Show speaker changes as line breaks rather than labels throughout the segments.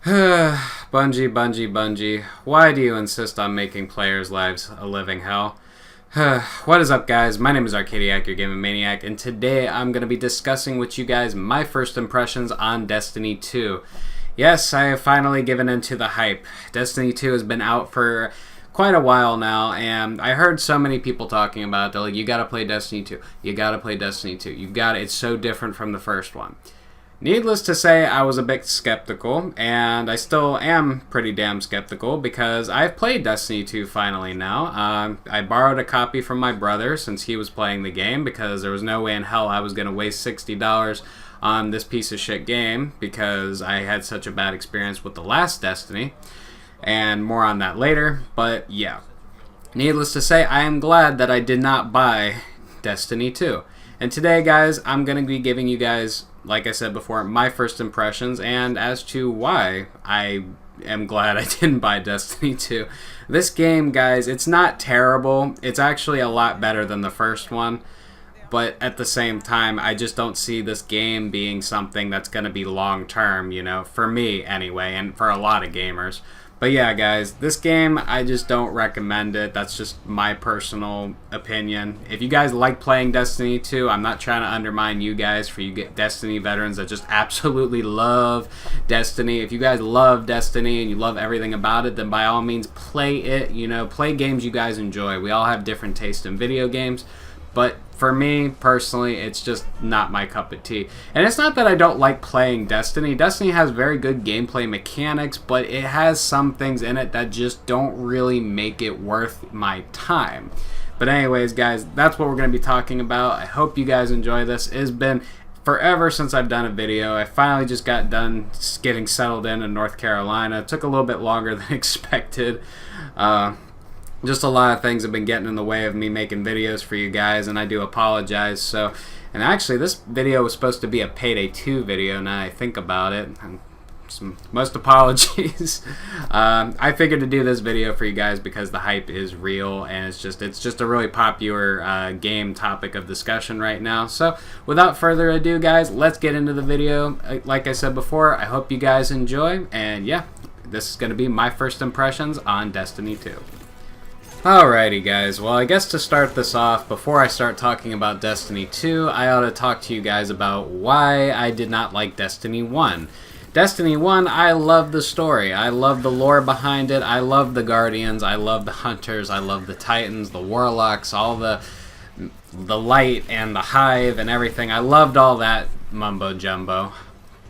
Bungie, why do you insist on making players' lives a living hell? What is up, guys? My name is Arkadiac, your gaming maniac, and today I'm going to be discussing with you guys my first impressions on Destiny 2. Yes, I have finally given into the hype. Destiny 2 has been out for quite a while now, and I heard so many people talking about it. They're like, you gotta play Destiny 2. You gotta play Destiny 2. It's so different from the first one. Needless to say, I was a bit skeptical, and I still am pretty damn skeptical because I've played Destiny 2 finally now. I borrowed a copy from my brother since he was playing the game because there was no way in hell I was going to waste $60 on this piece of shit game because I had such a bad experience with the last Destiny, and more on that later. But yeah, needless to say, I am glad that I did not buy Destiny 2. And today, guys, I'm going to be giving you guys, like I said before, my first impressions and as to why I am glad I didn't buy Destiny 2. This game, guys, it's not terrible. It's actually a lot better than the first one. But at the same time, I just don't see this game being something that's going to be long-term, you know, for me anyway, and for a lot of gamers. But yeah, guys, this game, I just don't recommend it. That's just my personal opinion. If you guys like playing Destiny 2, I'm not trying to undermine you guys, for you Destiny veterans that just absolutely love Destiny. If you guys love Destiny and you love everything about it, then by all means play it. You know, play games you guys enjoy. We all have different tastes in video games. But for me, personally, it's just not my cup of tea. And it's not that I don't like playing Destiny. Destiny has very good gameplay mechanics, but it has some things in it that just don't really make it worth my time. But anyways, guys, that's what we're going to be talking about. I hope you guys enjoy this. It's been forever since I've done a video. I finally just got done getting settled in North Carolina. It took a little bit longer than expected. Just a lot of things have been getting in the way of me making videos for you guys, and I do apologize. So, and actually, this video was supposed to be a Payday 2 video. Now I think about it, most apologies. I figured to do this video for you guys because the hype is real, and it's just a really popular game topic of discussion right now. So, without further ado, guys, let's get into the video. Like I said before, I hope you guys enjoy, and yeah, this is going to be my first impressions on Destiny 2. Alrighty, guys, well, I guess to start this off, before I start talking about Destiny 2, I ought to talk to you guys about why I did not like Destiny 1. Destiny 1, I love the story. I love the lore behind it. I love the Guardians. I love the Hunters. I love the Titans, the Warlocks, all the Light and the Hive and everything. I loved all that mumbo-jumbo.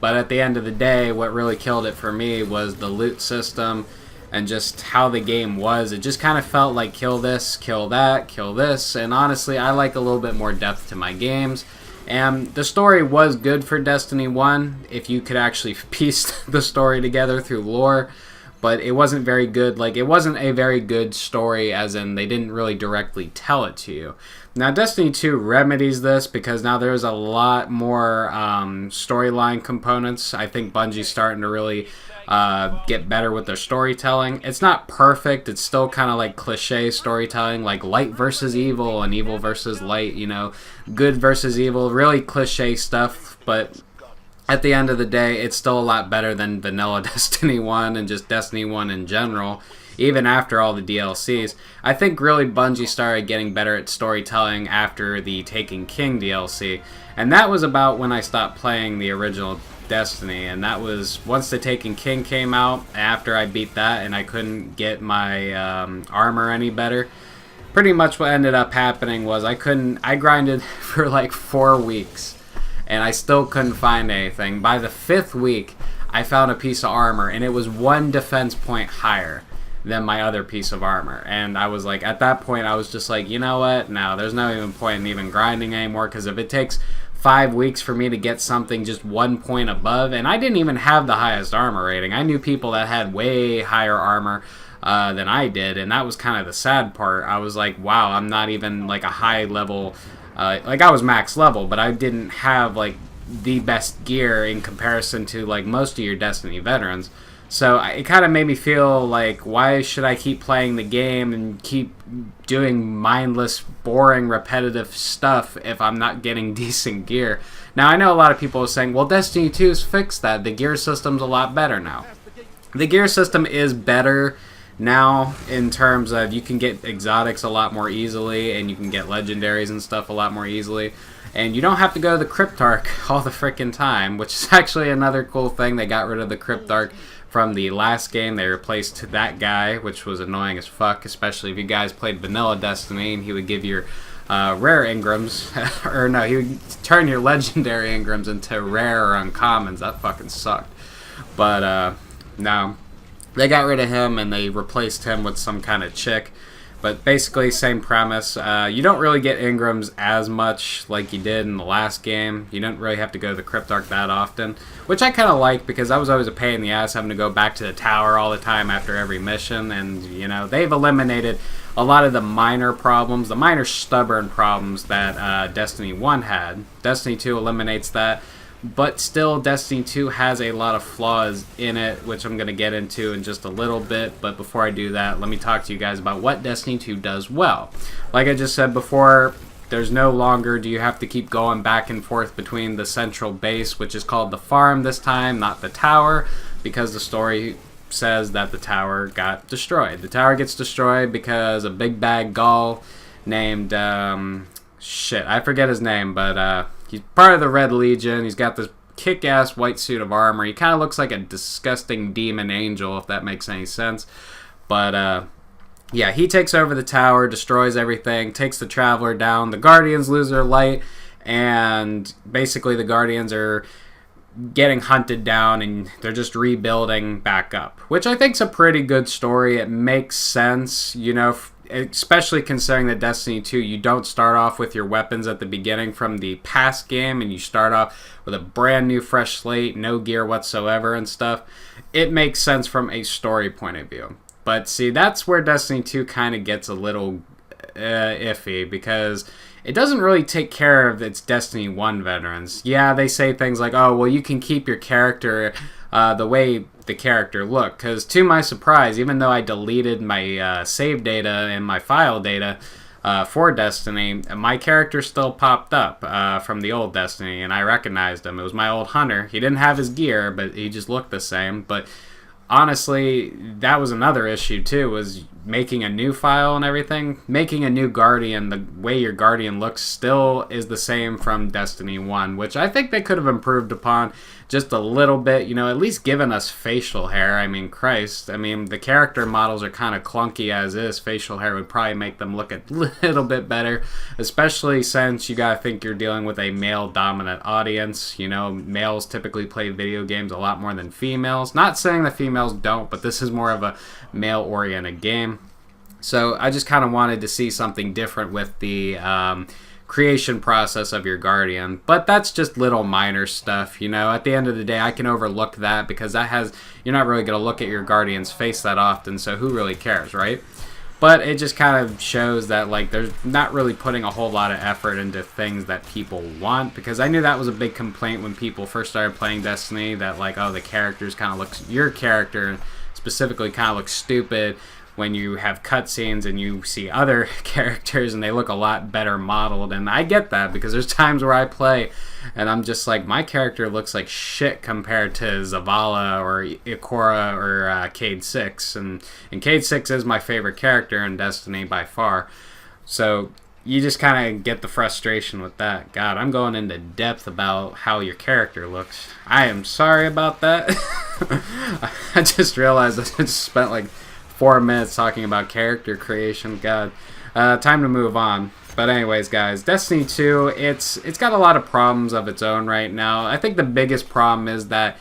But at the end of the day, what really killed it for me was the loot system and just how the game was. It just kind of felt like kill this, kill that, kill this, and honestly, I like a little bit more depth to my games. And the story was good for Destiny 1, if you could actually piece the story together through lore, but it wasn't very good. Like, it wasn't a very good story, as in they didn't really directly tell it to you. Now, Destiny 2 remedies this because now there's a lot more storyline components. I think Bungie's starting to really get better with their storytelling. It's not perfect. It's still kind of like cliche storytelling, like light versus evil and evil versus light, you know, good versus evil, really cliche stuff. But at the end of the day, it's still a lot better than vanilla Destiny 1 and just Destiny 1 in general, even after all the DLCs. I think really Bungie started getting better at storytelling after the Taken King DLC, and that was about when I stopped playing the original Destiny, and that was once the Taken King came out. After I beat that and I couldn't get my armor any better, pretty much what ended up happening was I grinded for like 4 weeks and I still couldn't find anything. By the 5th week I found a piece of armor, and it was 1 defense point higher than my other piece of armor, and I was like, at that point I was just like, you know what, no, there's no even point in even grinding anymore, because if it takes 5 weeks for me to get something just 1 point above, and I didn't even have the highest armor rating. I knew people that had way higher armor than I did, and that was kind of the sad part. I was like, wow, I'm not even like a high level, like I was max level, but I didn't have like the best gear in comparison to like most of your Destiny veterans. So it kind of made me feel like, why should I keep playing the game and keep doing mindless, boring, repetitive stuff if I'm not getting decent gear? Now, I know a lot of people are saying, well, Destiny 2's fixed that. The gear system's a lot better now. The gear system is better now in terms of you can get exotics a lot more easily, and you can get legendaries and stuff a lot more easily. And you don't have to go to the Cryptarch all the frickin' time, which is actually another cool thing. They got rid of the Cryptarch from the last game. They replaced that guy, which was annoying as fuck, especially if you guys played vanilla Destiny, and he would give your rare Ingrams, or no, he would turn your legendary Ingrams into rare or uncommons. That fucking sucked. But no, they got rid of him and they replaced him with some kind of chick. But basically, same premise. You don't really get Ingrams as much like you did in the last game. You don't really have to go to the Cryptarch that often, which I kind of like because I was always a pain in the ass having to go back to the tower all the time after every mission. And, you know, they've eliminated a lot of the minor problems, the minor stubborn problems that Destiny 1 had. Destiny 2 eliminates that. But still, Destiny 2 has a lot of flaws in it, which I'm going to get into in just a little bit. But before I do that, let me talk to you guys about what Destiny 2 does well. Like I just said before, there's no longer do you have to keep going back and forth between the central base, which is called the farm this time, not the tower, because the story says that the tower got destroyed. The tower gets destroyed because a big bad Gaul named, shit, I forget his name, but, he's part of the Red Legion. He's got this kick-ass white suit of armor. He kind of looks like a disgusting demon angel, if that makes any sense. But, yeah, he takes over the tower, destroys everything, takes the Traveler down. The Guardians lose their light, and basically the Guardians are getting hunted down, and they're just rebuilding back up. Which I think is a pretty good story. It makes sense, you know, especially considering that Destiny 2, you don't start off with your weapons at the beginning from the past game, and you start off with a brand new fresh slate, no gear whatsoever and stuff. It makes sense from a story point of view. But see, that's where Destiny 2 kind of gets a little iffy, because it doesn't really take care of its Destiny 1 veterans. Yeah, they say things like, oh, well, you can keep your character the way the character looked, because to my surprise, even though I deleted my save data and my file data for Destiny, my character still popped up from the old Destiny, and I recognized him. It was my old hunter. He didn't have his gear, but he just looked the same. But honestly, that was another issue too, was making a new file and everything. Making a new Guardian, the way your Guardian looks still is the same from Destiny 1, which I think they could have improved upon just a little bit, you know, at least giving us facial hair. I mean, Christ, I mean, the character models are kind of clunky as is. Facial hair would probably make them look a little bit better, especially since you gotta think you're dealing with a male-dominant audience. You know, males typically play video games a lot more than females. Not saying that females don't, but this is more of a male-oriented game. So I just kind of wanted to see something different with the creation process of your Guardian. But that's just little minor stuff, you know. At the end of the day, I can overlook that because that has, you're not really going to look at your Guardian's face that often, so who really cares, right? But it just kind of shows that, like, there's not really putting a whole lot of effort into things that people want, because I knew that was a big complaint when people first started playing Destiny, that, like, oh, the characters kind of looks, your character specifically kind of looks stupid when you have cutscenes and you see other characters and they look a lot better modeled. And I get that, because there's times where I play and I'm just like, my character looks like shit compared to Zavala or Ikora or Cade 6. And Cade 6 is my favorite character in Destiny by far. So you just kind of get the frustration with that. God, I'm going into depth about how your character looks. I am sorry about that. I just realized I just spent like 4 minutes talking about character creation. God. Time to move on. But anyways, guys, Destiny 2, it's got a lot of problems of its own right now. I think the biggest problem is that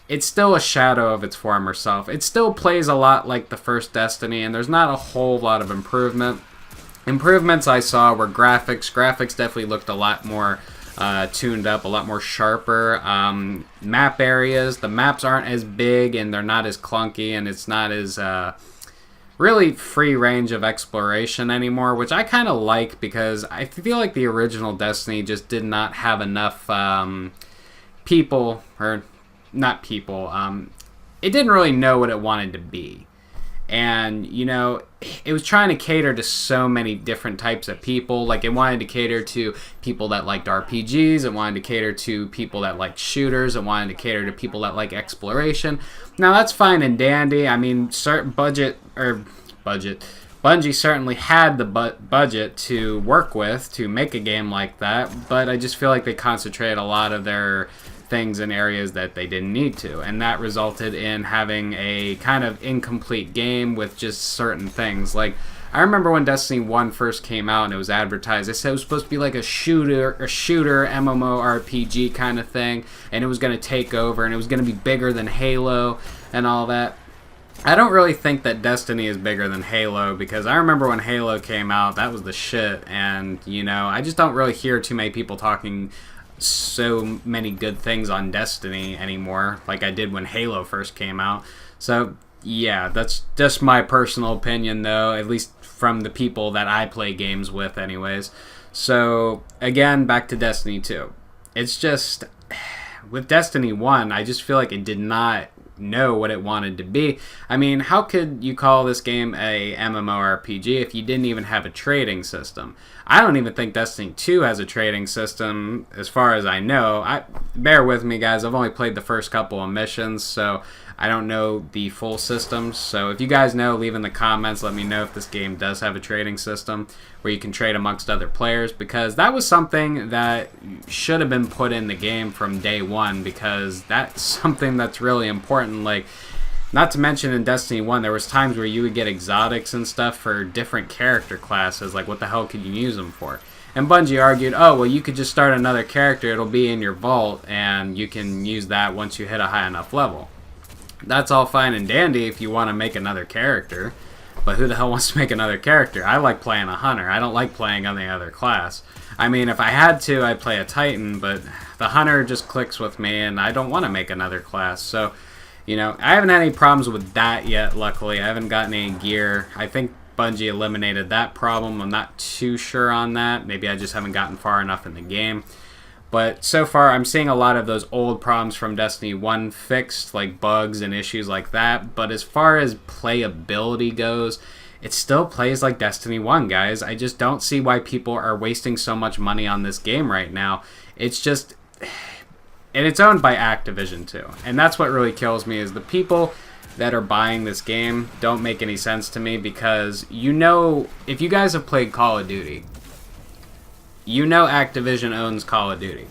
it's still a shadow of its former self. It still plays a lot like the first Destiny, and there's not a whole lot of improvement. Improvements I saw were graphics. Graphics definitely looked a lot more tuned up, a lot more sharper. Map areas, the maps aren't as big and they're not as clunky, and it's not as really free range of exploration anymore, which I kind of like, because I feel like the original Destiny just did not have enough people, or not people, it didn't really know what it wanted to be. And, you know, it was trying to cater to so many different types of people. Like, it wanted to cater to people that liked RPGs. It wanted to cater to people that liked shooters. It wanted to cater to people that like exploration. Now, that's fine and dandy. I mean, Bungie certainly had the budget to work with to make a game like that. But I just feel like they concentrated a lot of their things in areas that they didn't need to, and that resulted in having a kind of incomplete game with just certain things. Like, I remember when Destiny 1 first came out and it was advertised, they said it was supposed to be like a shooter MMORPG kind of thing, and it was going to take over, and it was going to be bigger than Halo and all that. I don't really think that Destiny is bigger than Halo, because I remember when Halo came out, that was the shit, and, you know, I just don't really hear too many people talking so many good things on Destiny anymore, like I did when Halo first came out. So yeah, that's just my personal opinion, though, at least from the people that I play games with anyways. So again, back to Destiny 2. It's just, with Destiny 1, I just feel like it did not know what it wanted to be. I mean, how could you call this game a MMORPG if you didn't even have a trading system? I don't even think Destiny 2 has a trading system, as far as I know. Bear with me, guys. I've only played the first couple of missions, so I don't know the full systems. So if you guys know, leave in the comments. Let me know if this game does have a trading system where you can trade amongst other players, because that was something that should have been put in the game from day one, because that's something that's really important. Like, not to mention in Destiny 1, there was times where you would get exotics and stuff for different character classes. Like, what the hell could you use them for? And Bungie argued, oh, well, you could just start another character. It'll be in your vault, and you can use that once you hit a high enough level. That's all fine and dandy if you want to make another character, but who the hell wants to make another character? I like playing a hunter. I don't like playing any other class. I mean, if I had to, I'd play a Titan, but the hunter just clicks with me, and I don't want to make another class. So, you know, I haven't had any problems with that yet, luckily. I haven't gotten any gear. I think Bungie eliminated that problem. I'm not too sure on that. Maybe I just haven't gotten far enough in the game. But so far, I'm seeing a lot of those old problems from Destiny 1 fixed, like bugs and issues like that. But as far as playability goes, it still plays like Destiny 1, guys. I just don't see why people are wasting so much money on this game right now. It's just... And it's owned by Activision, too. And that's what really kills me, is the people that are buying this game don't make any sense to me, because, you know, if you guys have played Call of Duty, you know Activision owns Call of Duty.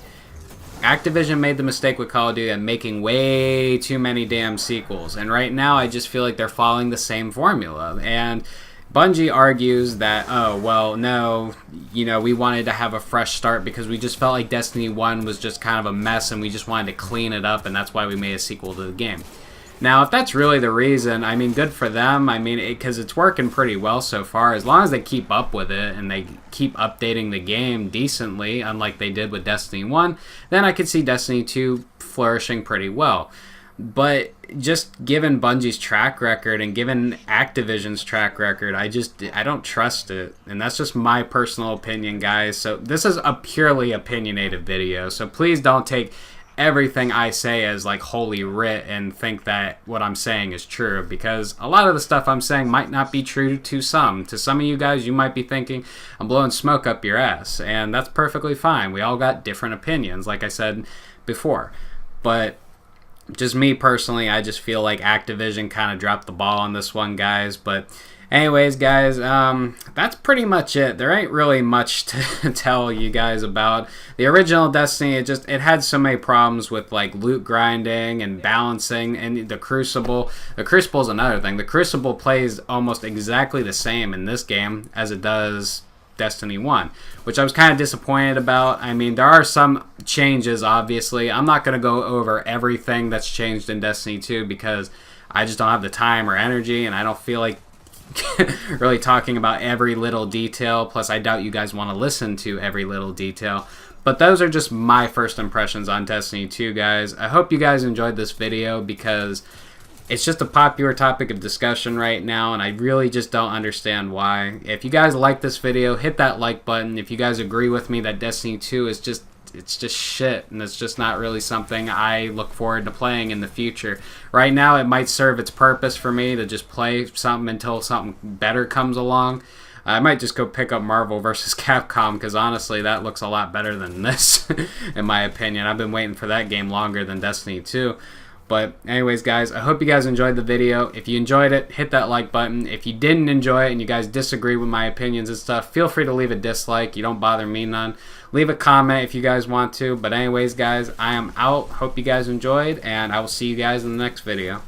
Activision made the mistake with Call of Duty of making way too many damn sequels. And right now, I just feel like they're following the same formula. And Bungie argues that, oh, well, no, you know, we wanted to have a fresh start because we just felt like Destiny 1 was just kind of a mess and we just wanted to clean it up, and that's why we made a sequel to the game. Now, if that's really the reason, I mean, good for them. I mean, because it's working pretty well so far. As long as they keep up with it and they keep updating the game decently, unlike they did with Destiny 1, then I could see Destiny 2 flourishing pretty well. But just given Bungie's track record and given Activision's track record, I don't trust it. And that's just my personal opinion, guys. So this is a purely opinionated video. So please don't take everything I say as like holy writ and think that what I'm saying is true, because a lot of the stuff I'm saying might not be true to some. To some of you guys, you might be thinking I'm blowing smoke up your ass, and that's perfectly fine. We all got different opinions, like I said before. But just me personally, I just feel like Activision kind of dropped the ball on this one, guys. But anyways, guys, that's pretty much it. There ain't really much to tell you guys about. The original Destiny, it had so many problems with like loot grinding and balancing, and the Crucible. The Crucible is another thing. The Crucible plays almost exactly the same in this game as it does Destiny 1, which I was kind of disappointed about. I mean, there are some changes, obviously. I'm not going to go over everything that's changed in Destiny 2 because I just don't have the time or energy, and I don't feel like really talking about every little detail. Plus, I doubt you guys want to listen to every little detail. But those are just my first impressions on Destiny 2, guys. I hope you guys enjoyed this video, because it's just a popular topic of discussion right now, and I really just don't understand why. If you guys like this video, hit that like button. If you guys agree with me that Destiny 2 is just it's just shit, and it's just not really something I look forward to playing in the future. Right now, it might serve its purpose for me to just play something until something better comes along. I might just go pick up Marvel vs. Capcom, because honestly, that looks a lot better than this, in my opinion. I've been waiting for that game longer than Destiny 2. But anyways, guys, I hope you guys enjoyed the video. If you enjoyed it, hit that like button. If you didn't enjoy it and you guys disagree with my opinions and stuff, feel free to leave a dislike. You don't bother me none. Leave a comment if you guys want to. But anyways, guys, I am out. Hope you guys enjoyed, and I will see you guys in the next video.